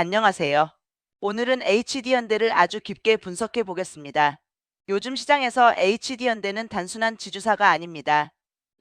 안녕하세요. 오늘은 HD현대를 아주 깊게 분석해 보겠습니다. 요즘 시장에서 HD현대는 단순한 지주사가 아닙니다.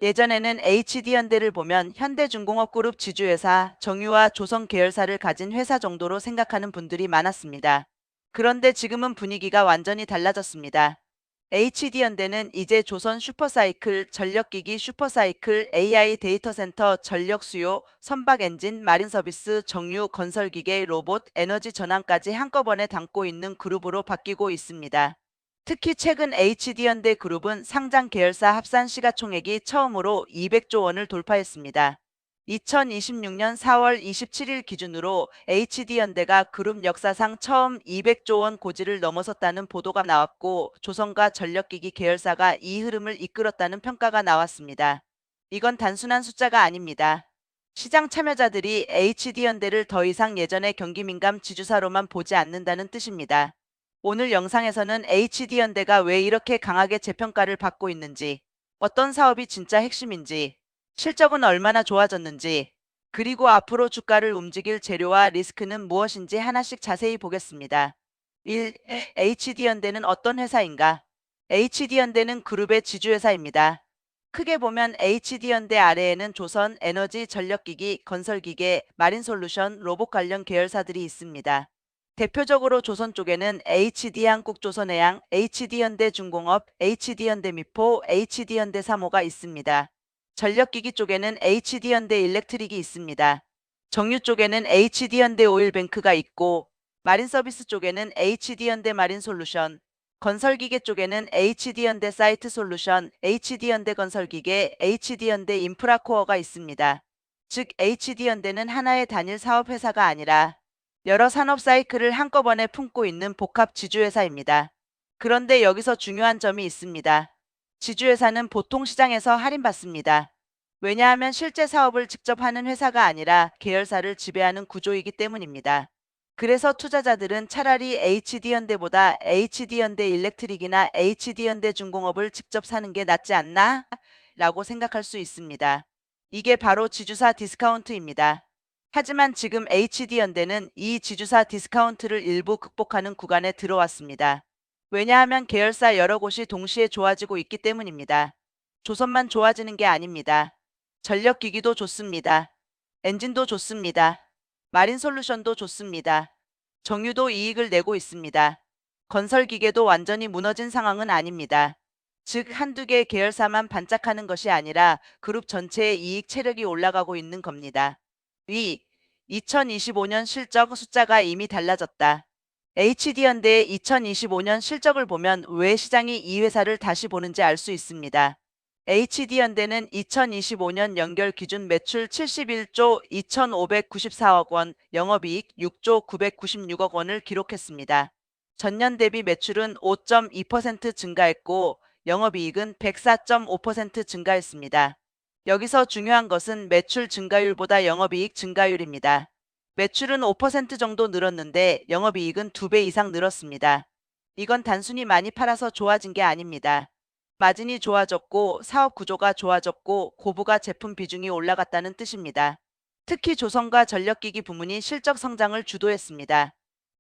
예전에는 HD현대를 보면 현대중공업 그룹 지주회사, 정유와 조선 계열사를 가진 회사 정도로 생각하는 분들이 많았습니다. 그런데 지금은 분위기가 완전히 달라졌습니다. HD현대는 이제 조선 슈퍼사이클, 전력기기 슈퍼사이클, AI 데이터센터, 전력수요, 선박엔진, 마린서비스, 정유, 건설기계, 로봇, 에너지 전환까지 한꺼번에 담고 있는 그룹으로 바뀌고 있습니다. 특히 최근 HD현대 그룹은 상장 계열사 합산 시가총액이 처음으로 200조 원을 돌파했습니다. 2026년 4월 27일 기준으로 HD현대가 그룹 역사상 처음 200조 원 고지를 넘어섰다는 보도가 나왔고, 조선과 전력기기 계열사가 이 흐름을 이끌었다는 평가가 나왔습니다. 이건 단순한 숫자가 아닙니다. 시장 참여자들이 HD현대를 더 이상 예전의 경기민감 지주사로만 보지 않는다는 뜻입니다. 오늘 영상에서는 HD현대가 왜 이렇게 강하게 재평가를 받고 있는지, 어떤 사업이 진짜 핵심인지, 실적은 얼마나 좋아졌는지, 그리고 앞으로 주가를 움직일 재료와 리스크는 무엇인지 하나씩 자세히 보겠습니다. 1. HD현대는 어떤 회사인가? HD현대는 그룹의 지주회사입니다. 크게 보면 HD현대 아래에는 조선, 에너지, 전력기기, 건설기계, 마린솔루션, 로봇 관련 계열사들이 있습니다. 대표적으로 조선 쪽에는 HD한국조선해양, HD현대중공업, HD현대미포, HD현대사모가 있습니다. 전력기기 쪽에는 HD현대일렉트릭이 있습니다. 정유 쪽에는 HD현대오일뱅크가 있고, 마린서비스 쪽에는 HD현대마린솔루션, 건설기계 쪽에는 HD현대사이트솔루션, HD현대건설기계, HD현대인프라코어가 있습니다. 즉, HD현대는 하나의 단일 사업회사가 아니라 여러 산업 사이클을 한꺼번에 품고 있는 복합 지주회사입니다. 그런데 여기서 중요한 점이 있습니다. 지주회사는 보통 시장에서 할인받습니다. 왜냐하면 실제 사업을 직접 하는 회사가 아니라 계열사를 지배하는 구조이기 때문입니다. 그래서 투자자들은 차라리 HD현대보다 HD현대일렉트릭이나 HD현대중공업을 직접 사는 게 낫지 않나? 라고 생각할 수 있습니다. 이게 바로 지주사 디스카운트입니다. 하지만 지금 HD현대는 이 지주사 디스카운트를 일부 극복하는 구간에 들어왔습니다. 왜냐하면 계열사 여러 곳이 동시에 좋아지고 있기 때문입니다. 조선만 좋아지는 게 아닙니다. 전력기기도 좋습니다. 엔진도 좋습니다. 마린솔루션도 좋습니다. 정유도 이익을 내고 있습니다. 건설기계도 완전히 무너진 상황은 아닙니다. 즉, 한두 개의 계열사만 반짝하는 것이 아니라 그룹 전체의 이익 체력이 올라가고 있는 겁니다. 2025년 실적 숫자가 이미 달라졌다. HD현대의 2025년 실적을 보면 왜 시장이 이 회사를 다시 보는지 알 수 있습니다. HD현대는 2025년 연결 기준 매출 71조 2,594억 원, 영업이익 6조 996억 원을 기록했습니다. 전년 대비 매출은 5.2% 증가했고, 영업이익은 104.5% 증가했습니다. 여기서 중요한 것은 매출 증가율보다 영업이익 증가율입니다. 매출은 5% 정도 늘었는데 영업이익은 2배 이상 늘었습니다. 이건 단순히 많이 팔아서 좋아진 게 아닙니다. 마진이 좋아졌고 사업 구조가 좋아졌고 고부가 제품 비중이 올라갔다는 뜻입니다. 특히 조선과 전력기기 부문이 실적 성장을 주도했습니다.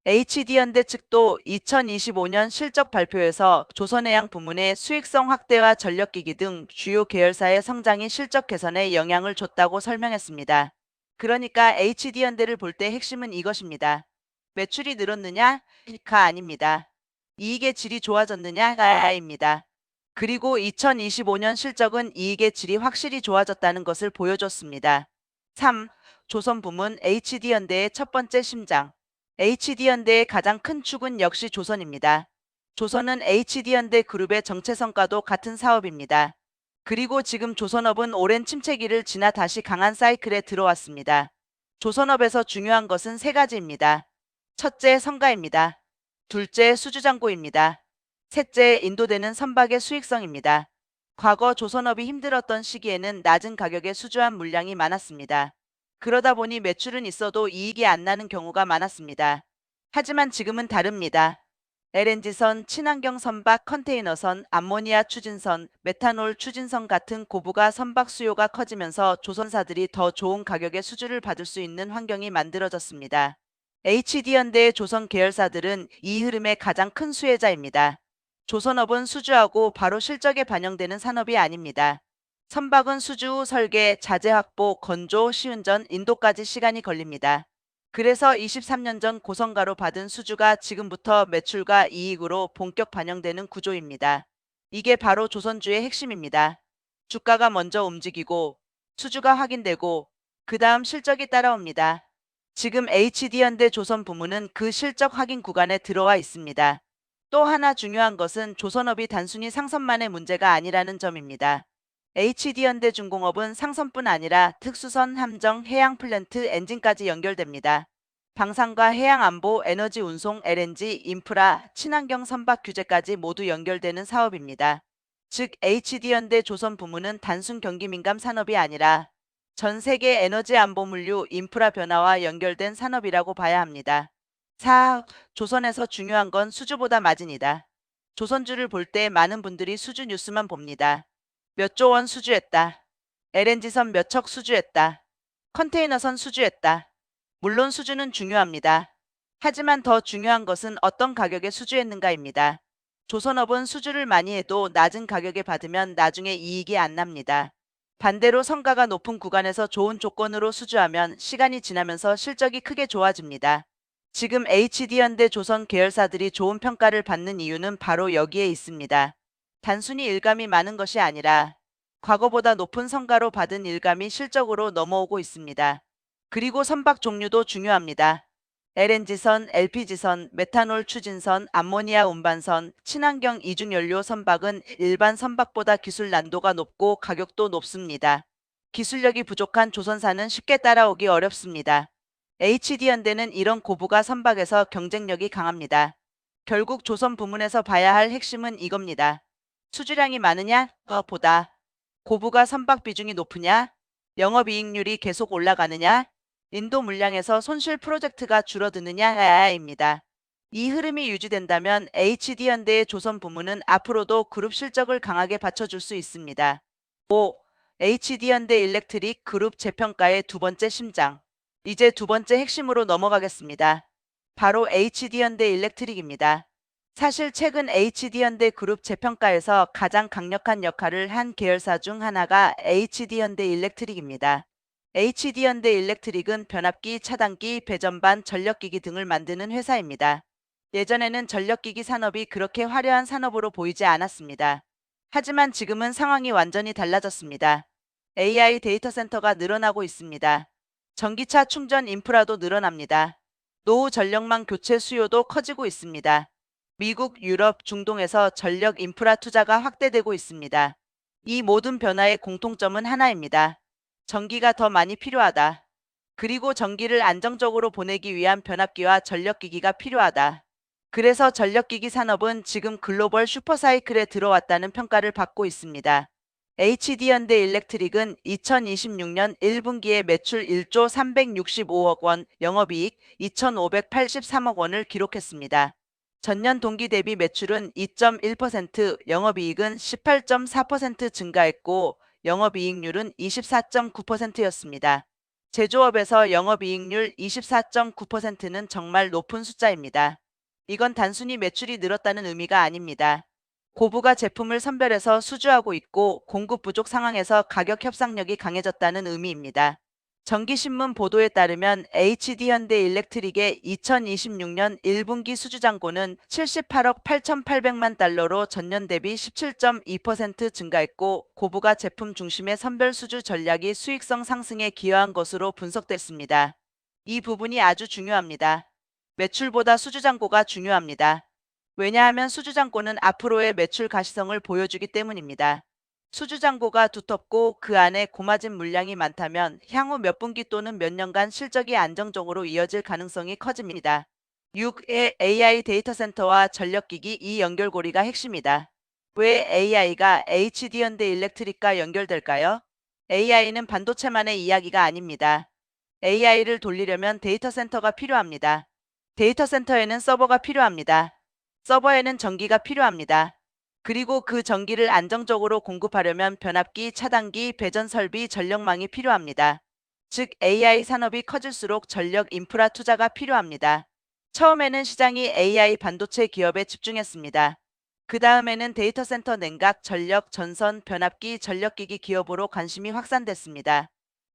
HD현대 측도 2025년 실적 발표에서 조선해양 부문의 수익성 확대와 전력기기 등 주요 계열사의 성장이 실적 개선에 영향을 줬다고 설명했습니다. 그러니까 HD현대를 볼 때 핵심은 이것입니다. 매출이 늘었느냐가 아닙니다. 이익의 질이 좋아졌느냐가 아닙니다. 그리고 2025년 실적은 이익의 질이 확실히 좋아졌다는 것을 보여줬습니다. 3. 조선 부문 HD현대의 첫 번째 심장. HD현대의 가장 큰 축은 역시 조선입니다. 조선은 HD현대 그룹의 정체 성과도 같은 사업입니다. 그리고 지금 조선업은 오랜 침체기를 지나 다시 강한 사이클에 들어왔습니다. 조선업에서 중요한 것은 세 가지입니다. 첫째, 성가입니다. 둘째, 수주장고입니다. 셋째, 인도되는 선박의 수익성입니다. 과거 조선업이 힘들었던 시기에는 낮은 가격에 수주한 물량이 많았습니다. 그러다 보니 매출은 있어도 이익이 안 나는 경우가 많았습니다. 하지만 지금은 다릅니다. LNG선, 친환경 선박, 컨테이너선, 암모니아 추진선, 메탄올 추진선 같은 고부가 선박 수요가 커지면서 조선사들이 더 좋은 가격에 수주를 받을 수 있는 환경이 만들어졌습니다. HD현대의 조선 계열사들은 이 흐름의 가장 큰 수혜자입니다. 조선업은 수주하고 바로 실적에 반영되는 산업이 아닙니다. 선박은 수주 후 설계, 자재 확보, 건조, 시운전, 인도까지 시간이 걸립니다. 그래서 23년 전 고성가로 받은 수주가 지금부터 매출과 이익으로 본격 반영되는 구조입니다. 이게 바로 조선주의 핵심입니다. 주가가 먼저 움직이고 수주가 확인되고 그 다음 실적이 따라옵니다. 지금 HD현대 조선 부문은 그 실적 확인 구간에 들어와 있습니다. 또 하나 중요한 것은 조선업이 단순히 상선만의 문제가 아니라는 점입니다. HD현대중공업은 상선뿐 아니라 특수선, 함정, 해양 플랜트, 엔진까지 연결됩니다. 방산과 해양 안보, 에너지 운송, LNG, 인프라, 친환경 선박 규제까지 모두 연결되는 사업입니다. 즉 HD현대 조선 부문은 단순 경기 민감 산업이 아니라 전 세계 에너지 안보 물류, 인프라 변화와 연결된 산업이라고 봐야 합니다. 4. 조선에서 중요한 건 수주보다 마진이다. 조선주를 볼 때 많은 분들이 수주 뉴스만 봅니다. 몇 조 원 수주했다. LNG선 몇 척 수주했다. 컨테이너선 수주했다. 물론 수주는 중요합니다. 하지만 더 중요한 것은 어떤 가격에 수주했는가입니다. 조선업은 수주를 많이 해도 낮은 가격에 받으면 나중에 이익이 안 납니다. 반대로 성과가 높은 구간에서 좋은 조건으로 수주하면 시간이 지나면서 실적이 크게 좋아집니다. 지금 HD현대 조선 계열사들이 좋은 평가를 받는 이유는 바로 여기에 있습니다. 단순히 일감이 많은 것이 아니라 과거보다 높은 성과로 받은 일감이 실적으로 넘어오고 있습니다. 그리고 선박 종류도 중요합니다. LNG선, LPG선, 메탄올 추진선, 암모니아 운반선, 친환경 이중연료 선박은 일반 선박보다 기술 난도가 높고 가격도 높습니다. 기술력이 부족한 조선사는 쉽게 따라오기 어렵습니다. HD현대는 이런 고부가 선박에서 경쟁력이 강합니다. 결국 조선 부문에서 봐야 할 핵심은 이겁니다. 수주량이 많으냐? 보다. 고부가 선박 비중이 높으냐? 영업이익률이 계속 올라가느냐? 인도 물량에서 손실 프로젝트가 줄어드느냐입니다. 이 흐름이 유지된다면 HD현대의 조선 부문은 앞으로도 그룹 실적을 강하게 받쳐줄 수 있습니다. 5. HD현대 일렉트릭 그룹 재평가의 두 번째 심장. 이제 두 번째 핵심으로 넘어가겠습니다. 바로 HD현대 일렉트릭입니다. 사실 최근 HD현대 그룹 재평가에서 가장 강력한 역할을 한 계열사 중 하나가 HD현대 일렉트릭입니다. HD현대 일렉트릭은 변압기, 차단기, 배전반, 전력기기 등을 만드는 회사입니다. 예전에는 전력기기 산업이 그렇게 화려한 산업으로 보이지 않았습니다. 하지만 지금은 상황이 완전히 달라졌습니다. AI 데이터 센터가 늘어나고 있습니다. 전기차 충전 인프라도 늘어납니다. 노후 전력망 교체 수요도 커지고 있습니다. 미국, 유럽, 중동에서 전력 인프라 투자가 확대되고 있습니다. 이 모든 변화의 공통점은 하나입니다. 전기가 더 많이 필요하다. 그리고 전기를 안정적으로 보내기 위한 변압기와 전력기기가 필요하다. 그래서 전력기기 산업은 지금 글로벌 슈퍼사이클에 들어왔다는 평가를 받고 있습니다. HD현대 일렉트릭은 2026년 1분기에 매출 1조 365억 원, 영업이익 2,583억 원을 기록했습니다. 전년 동기 대비 매출은 2.1%, 영업이익은 18.4% 증가했고 영업이익률은 24.9%였습니다. 제조업에서 영업이익률 24.9%는 정말 높은 숫자입니다. 이건 단순히 매출이 늘었다는 의미가 아닙니다. 고부가 제품을 선별해서 수주하고 있고 공급 부족 상황에서 가격 협상력이 강해졌다는 의미입니다. 정기신문 보도에 따르면 HD현대 일렉트릭의 2026년 1분기 수주잔고는 78억 8,800만 달러로 전년 대비 17.2% 증가했고 고부가 제품 중심의 선별 수주 전략이 수익성 상승에 기여한 것으로 분석됐습니다. 이 부분이 아주 중요합니다. 매출보다 수주잔고가 중요합니다. 왜냐하면 수주잔고는 앞으로의 매출 가시성을 보여주기 때문입니다. 수주잔고가 두텁고 그 안에 고마진 물량이 많다면 향후 몇 분기 또는 몇 년간 실적이 안정적으로 이어질 가능성이 커집니다. 6의 AI 데이터 센터와 전력기기 이 연결고리가 핵심이다. 왜 AI가 HD현대 일렉트릭과 연결될까요? AI는 반도체만의 이야기가 아닙니다. AI를 돌리려면 데이터 센터가 필요합니다. 데이터 센터에는 서버가 필요합니다. 서버에는 전기가 필요합니다. 그리고 그 전기를 안정적으로 공급하려면 변압기, 차단기, 배전 설비, 전력망이 필요합니다. 즉 AI 산업이 커질수록 전력 인프라 투자가 필요합니다. 처음에는 시장이 AI 반도체 기업에 집중했습니다. 그 다음에는 데이터 센터 냉각, 전력, 전선, 변압기, 전력기기 기업으로 관심이 확산됐습니다.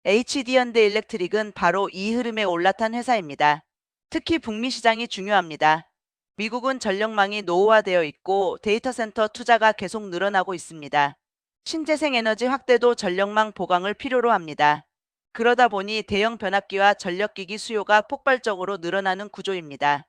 HD현대 일렉트릭은 바로 이 흐름에 올라탄 회사입니다. 특히 북미 시장이 중요합니다. 미국은 전력망이 노후화되어 있고 데이터 센터 투자가 계속 늘어나고 있습니다. 신재생 에너지 확대도 전력망 보강을 필요로 합니다. 그러다 보니 대형 변압기와 전력기기 수요가 폭발적으로 늘어나는 구조입니다.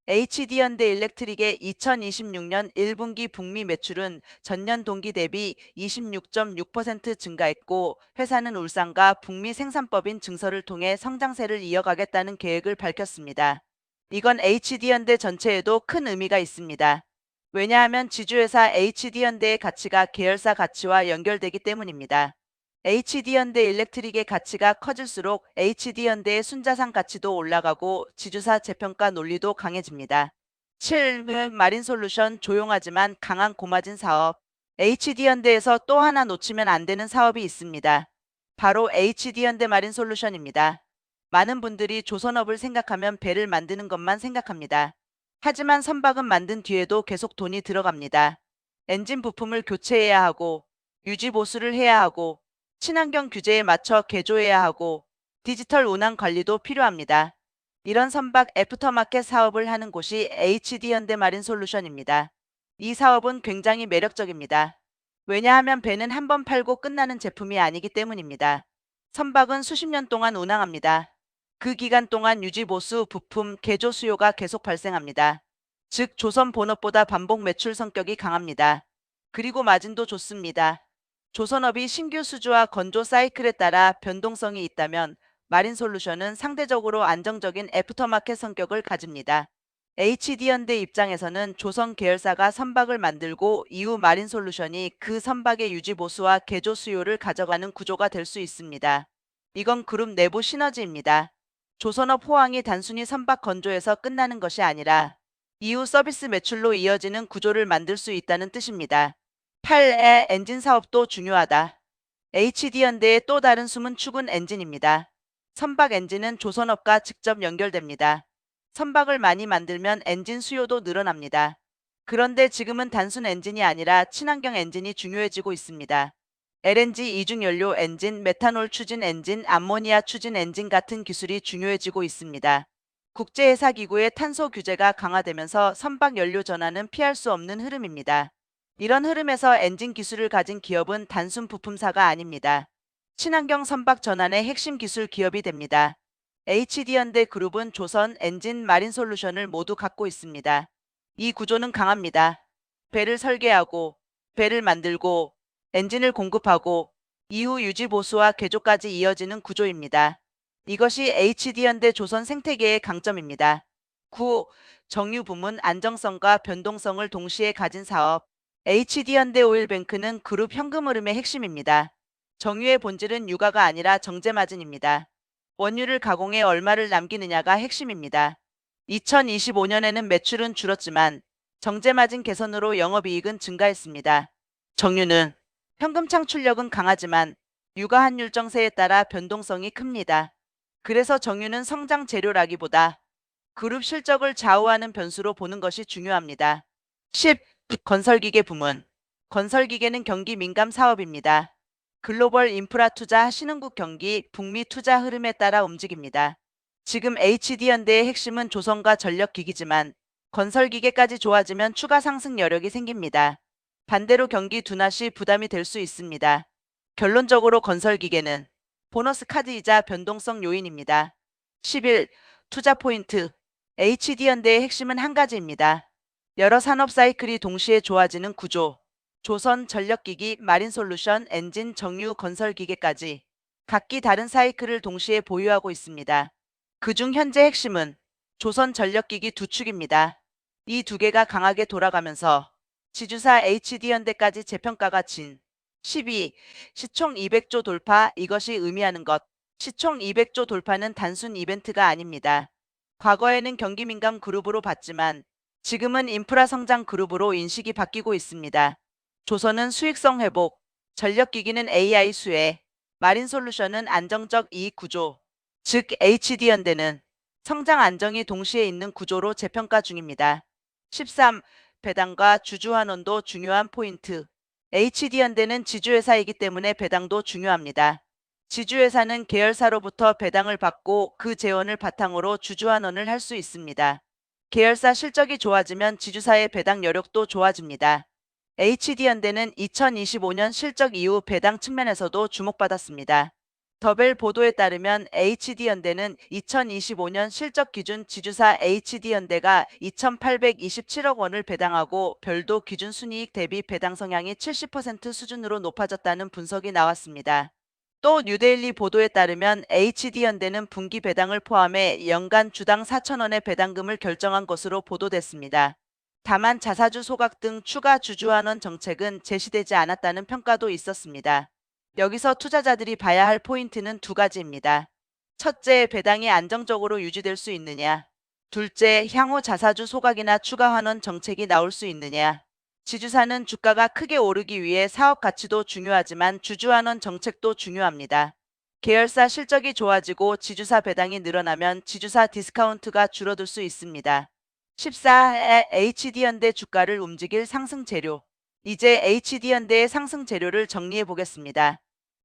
HD현대 일렉트릭의 2026년 1분기 북미 매출은 전년 동기 대비 26.6% 증가했고 회사는 울산과 북미 생산법인 증설을 통해 성장세를 이어가겠다는 계획을 밝혔습니다. 이건 HD현대 전체에도 큰 의미가 있습니다. 왜냐하면 지주회사 HD현대의 가치가 계열사 가치와 연결되기 때문입니다. HD현대 일렉트릭의 가치가 커질수록 HD현대의 순자산 가치도 올라가고 지주사 재평가 논리도 강해집니다. 7. 마린솔루션 조용하지만 강한 고마진 사업. HD현대에서 또 하나 놓치면 안 되는 사업이 있습니다. 바로 HD현대 마린솔루션입니다. 많은 분들이 조선업을 생각하면 배를 만드는 것만 생각합니다. 하지만 선박은 만든 뒤에도 계속 돈이 들어갑니다. 엔진 부품을 교체해야 하고 유지 보수를 해야 하고 친환경 규제에 맞춰 개조해야 하고 디지털 운항 관리도 필요합니다. 이런 선박 애프터마켓 사업을 하는 곳이 HD현대 마린솔루션입니다. 이 사업은 굉장히 매력적입니다. 왜냐하면 배는 한 번 팔고 끝나는 제품이 아니기 때문입니다. 선박은 수십 년 동안 운항합니다. 그 기간 동안 유지 보수, 부품, 개조 수요가 계속 발생합니다. 즉 조선 본업보다 반복 매출 성격이 강합니다. 그리고 마진도 좋습니다. 조선업이 신규 수주와 건조 사이클에 따라 변동성이 있다면 마린솔루션은 상대적으로 안정적인 애프터마켓 성격을 가집니다. HD현대 입장에서는 조선 계열사가 선박을 만들고 이후 마린솔루션이 그 선박의 유지 보수와 개조 수요를 가져가는 구조가 될 수 있습니다. 이건 그룹 내부 시너지입니다. 조선업 호황이 단순히 선박 건조에서 끝나는 것이 아니라 이후 서비스 매출로 이어지는 구조를 만들 수 있다는 뜻입니다. 8의 엔진 사업도 중요하다. HD현대의 또 다른 숨은 축은 엔진입니다. 선박 엔진은 조선업과 직접 연결됩니다. 선박을 많이 만들면 엔진 수요도 늘어납니다. 그런데 지금은 단순 엔진이 아니라 친환경 엔진이 중요해지고 있습니다. LNG 이중연료 엔진, 메탄올 추진 엔진, 암모니아 추진 엔진 같은 기술이 중요해지고 있습니다. 국제해사기구의 탄소 규제가 강화되면서 선박 연료 전환은 피할 수 없는 흐름입니다. 이런 흐름에서 엔진 기술을 가진 기업은 단순 부품사가 아닙니다. 친환경 선박 전환의 핵심 기술 기업이 됩니다. HD현대 그룹은 조선, 엔진, 마린솔루션을 모두 갖고 있습니다. 이 구조는 강합니다. 배를 설계하고, 배를 만들고, 엔진을 공급하고, 이후 유지 보수와 개조까지 이어지는 구조입니다. 이것이 HD현대 조선 생태계의 강점입니다. 9. 정유 부문 안정성과 변동성을 동시에 가진 사업. HD현대 오일뱅크는 그룹 현금 흐름의 핵심입니다. 정유의 본질은 유가가 아니라 정제마진입니다. 원유를 가공해 얼마를 남기느냐가 핵심입니다. 2025년에는 매출은 줄었지만 정제마진 개선으로 영업이익은 증가했습니다. 정유는 현금 창출력은 강하지만 유가 환율 정세에 따라 변동성이 큽니다. 그래서 정유는 성장 재료라기보다 그룹 실적을 좌우하는 변수로 보는 것이 중요합니다. 10. 건설기계 부문. 건설기계는 경기 민감 사업입니다. 글로벌 인프라 투자, 신흥국 경기, 북미 투자 흐름에 따라 움직입니다. 지금 HD현대의 핵심은 조선과 전력기기지만 건설기계까지 좋아지면 추가 상승 여력이 생깁니다. 반대로 경기 둔화 시 부담이 될 수 있습니다. 결론적으로 건설기계는 보너스 카드이자 변동성 요인입니다. 11. 투자 포인트. HD현대의 핵심은 한 가지입니다. 여러 산업 사이클이 동시에 좋아지는 구조. 조선, 전력기기, 마린솔루션, 엔진, 정유, 건설기계까지 각기 다른 사이클을 동시에 보유하고 있습니다. 그중 현재 핵심은 조선 전력기기 두 축입니다. 이 두 개가 강하게 돌아가면서 지주사 HD현대까지 재평가가 진 12. 시총 200조 돌파. 이것이 의미하는 것. 시총 200조 돌파는 단순 이벤트가 아닙니다. 과거에는 경기민감 그룹으로 봤지만 지금은 인프라 성장 그룹으로 인식이 바뀌고 있습니다. 조선은 수익성 회복, 전력기기는 AI 수혜, 마린솔루션은 안정적 이익 구조, 즉 HD현대는 성장 안정이 동시에 있는 구조로 재평가 중입니다. 13. 배당과 주주환원도 중요한 포인트. HD현대는 지주회사이기 때문에 배당도 중요합니다. 지주회사는 계열사로부터 배당을 받고 그 재원을 바탕으로 주주환원을 할 수 있습니다. 계열사 실적이 좋아지면 지주사의 배당 여력도 좋아집니다. HD현대는 2025년 실적 이후 배당 측면에서도 주목받았습니다. 더벨 보도에 따르면 HD현대는 2025년 실적 기준 지주사 HD현대가 2,827억 원을 배당하고 별도 기준 순이익 대비 배당 성향이 70% 수준으로 높아졌다는 분석이 나왔습니다. 또 뉴데일리 보도에 따르면 HD현대는 분기 배당을 포함해 연간 주당 4,000원의 배당금을 결정한 것으로 보도됐습니다. 다만 자사주 소각 등 추가 주주환원 정책은 제시되지 않았다는 평가도 있었습니다. 여기서 투자자들이 봐야 할 포인트는 두 가지입니다. 첫째, 배당이 안정적으로 유지될 수 있느냐. 둘째, 향후 자사주 소각이나 추가 환원 정책이 나올 수 있느냐. 지주사는 주가가 크게 오르기 위해 사업 가치도 중요하지만 주주환원 정책도 중요합니다. 계열사 실적이 좋아지고 지주사 배당이 늘어나면 지주사 디스카운트가 줄어들 수 있습니다. 14에 HD현대 주가를 움직일 상승 재료. 이제 HD현대의 상승 재료를 정리해 보겠습니다.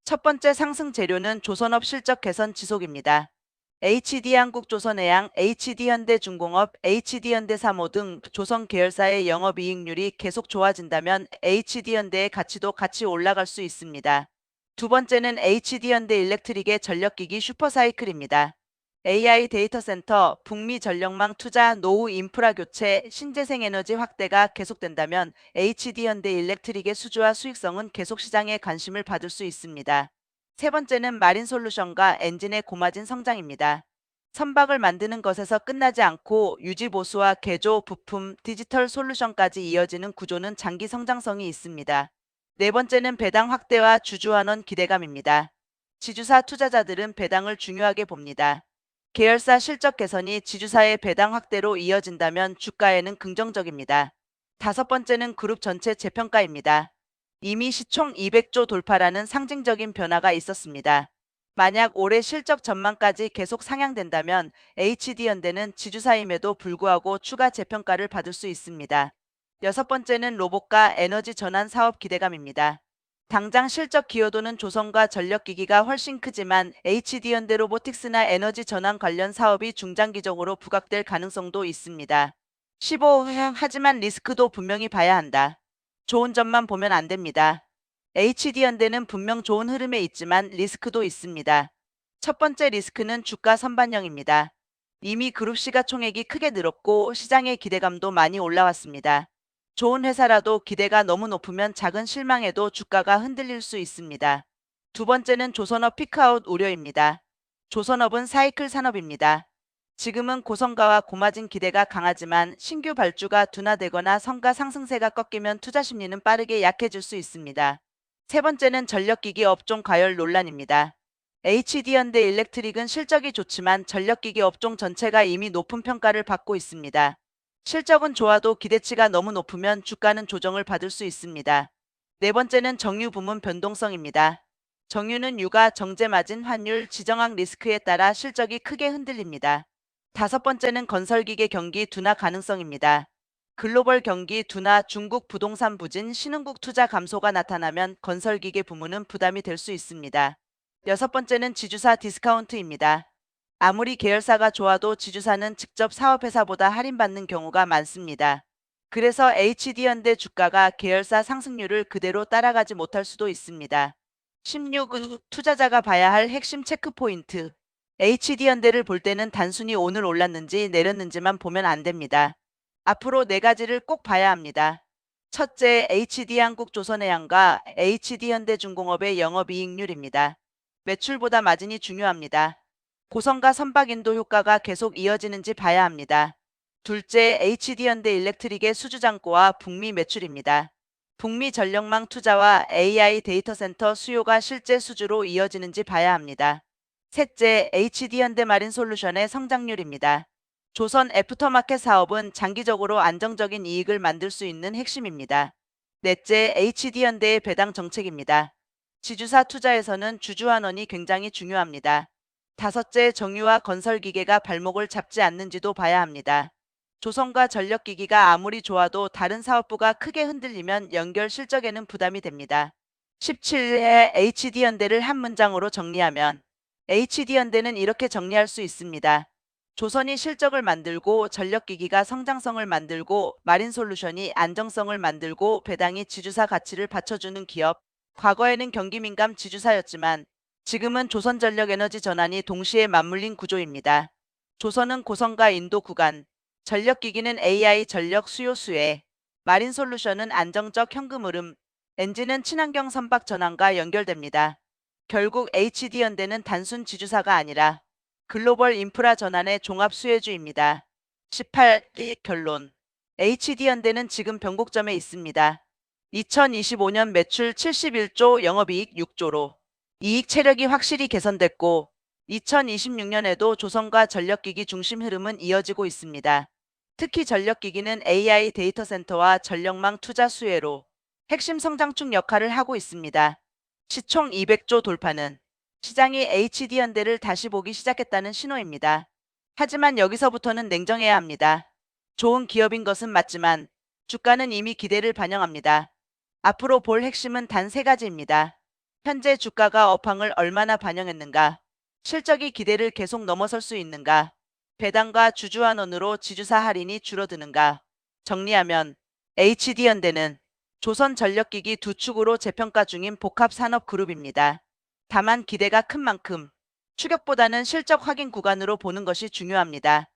첫 번째 상승 재료는 조선업 실적 개선 지속입니다. HD한국조선해양, HD현대중공업, HD현대사모 등 조선 계열사의 영업이익률이 계속 좋아진다면 HD현대의 가치도 같이 올라갈 수 있습니다. 두 번째는 HD현대일렉트릭의 전력기기 슈퍼사이클입니다. AI 데이터 센터, 북미 전력망 투자, 노후 인프라 교체, 신재생 에너지 확대가 계속된다면 HD현대일렉트릭의 수주와 수익성은 계속 시장의 관심을 받을 수 있습니다. 세 번째는 마린솔루션과 엔진의 고마진 성장입니다. 선박을 만드는 것에서 끝나지 않고 유지 보수와 개조, 부품, 디지털 솔루션까지 이어지는 구조는 장기 성장성이 있습니다. 네 번째는 배당 확대와 주주환원 기대감입니다. 지주사 투자자들은 배당을 중요하게 봅니다. 계열사 실적 개선이 지주사의 배당 확대로 이어진다면 주가에는 긍정적입니다. 다섯 번째는 그룹 전체 재평가입니다. 이미 시총 200조 돌파라는 상징적인 변화가 있었습니다. 만약 올해 실적 전망까지 계속 상향된다면 HD현대는 지주사임에도 불구하고 추가 재평가를 받을 수 있습니다. 여섯 번째는 로봇과 에너지 전환 사업 기대감입니다. 당장 실적 기여도는 조선과 전력기기가 훨씬 크지만 HD현대 로보틱스나 에너지 전환 관련 사업이 중장기적으로 부각될 가능성도 있습니다. 15. 하지만 리스크도 분명히 봐야 한다. 좋은 점만 보면 안 됩니다. HD현대는 분명 좋은 흐름에 있지만 리스크도 있습니다. 첫 번째 리스크는 주가 선반영입니다. 이미 그룹 시가총액이 크게 늘었고 시장의 기대감도 많이 올라왔습니다. 좋은 회사라도 기대가 너무 높으면 작은 실망에도 주가가 흔들릴 수 있습니다. 두 번째는 조선업 피크아웃 우려입니다. 조선업은 사이클 산업입니다. 지금은 고성가와 고마진 기대가 강하지만 신규 발주가 둔화되거나 성가 상승세가 꺾이면 투자 심리는 빠르게 약해질 수 있습니다. 세 번째는 전력기기 업종 과열 논란입니다. HD현대 일렉트릭은 실적이 좋지만 전력기기 업종 전체가 이미 높은 평가를 받고 있습니다. 실적은 좋아도 기대치가 너무 높으면 주가는 조정을 받을 수 있습니다. 네 번째는 정유 부문 변동성입니다. 정유는 유가, 정제마진, 환율, 지정학 리스크에 따라 실적이 크게 흔들립니다. 다섯 번째는 건설기계 경기 둔화 가능성입니다. 글로벌 경기 둔화, 중국 부동산 부진, 신흥국 투자 감소가 나타나면 건설기계 부문은 부담이 될 수 있습니다. 여섯 번째는 지주사 디스카운트입니다. 아무리 계열사가 좋아도 지주사는 직접 사업회사보다 할인받는 경우가 많습니다. 그래서 HD현대 주가가 계열사 상승률을 그대로 따라가지 못할 수도 있습니다. 16. 투자자가 봐야 할 핵심 체크포인트. HD현대를 볼 때는 단순히 오늘 올랐는지 내렸는지만 보면 안 됩니다. 앞으로 네 가지를 꼭 봐야 합니다. 첫째, HD한국조선해양과 HD현대중공업의 영업이익률입니다. 매출보다 마진이 중요합니다. 고성과 선박인도 효과가 계속 이어지는지 봐야 합니다. 둘째, HD현대일렉트릭의 수주잔고와 북미 매출입니다. 북미 전력망 투자와 AI 데이터 센터 수요가 실제 수주로 이어지는지 봐야 합니다. 셋째, HD현대마린솔루션의 성장률입니다. 조선 애프터마켓 사업은 장기적으로 안정적인 이익을 만들 수 있는 핵심입니다. 넷째, HD현대의 배당 정책입니다. 지주사 투자에서는 주주환원이 굉장히 중요합니다. 다섯째, 정유와 건설기계가 발목을 잡지 않는지도 봐야 합니다. 조선과 전력기기가 아무리 좋아도 다른 사업부가 크게 흔들리면 연결 실적에는 부담이 됩니다. 17회 HD현대를 한 문장으로 정리하면 HD현대는 이렇게 정리할 수 있습니다. 조선이 실적을 만들고 전력기기가 성장성을 만들고 마린솔루션이 안정성을 만들고 배당이 지주사 가치를 받쳐주는 기업. 과거에는 경기민감 지주사였지만 지금은 조선전력에너지 전환이 동시에 맞물린 구조입니다. 조선은 고성과 인도 구간, 전력기기는 AI 전력 수요 수혜, 마린솔루션은 안정적 현금 흐름, 엔진은 친환경 선박 전환과 연결됩니다. 결국 HD현대는 단순 지주사가 아니라 글로벌 인프라 전환의 종합 수혜주입니다. 18. 결론. HD현대는 지금 변곡점에 있습니다. 2025년 매출 71조, 영업이익 6조로 이익 체력이 확실히 개선됐고 2026년에도 조선과 전력기기 중심 흐름은 이어지고 있습니다. 특히 전력기기는 AI 데이터 센터와 전력망 투자 수혜로 핵심 성장축 역할을 하고 있습니다. 시총 200조 돌파는 시장이 HD현대를 다시 보기 시작했다는 신호입니다. 하지만 여기서부터는 냉정해야 합니다. 좋은 기업인 것은 맞지만 주가는 이미 기대를 반영합니다. 앞으로 볼 핵심은 단 세 가지입니다. 현재 주가가 업황을 얼마나 반영했는가, 실적이 기대를 계속 넘어설 수 있는가, 배당과 주주환원으로 지주사 할인이 줄어드는가. 정리하면 HD현대는 조선전력기기 두 축으로 재평가 중인 복합산업그룹입니다. 다만 기대가 큰 만큼 추격보다는 실적 확인 구간으로 보는 것이 중요합니다.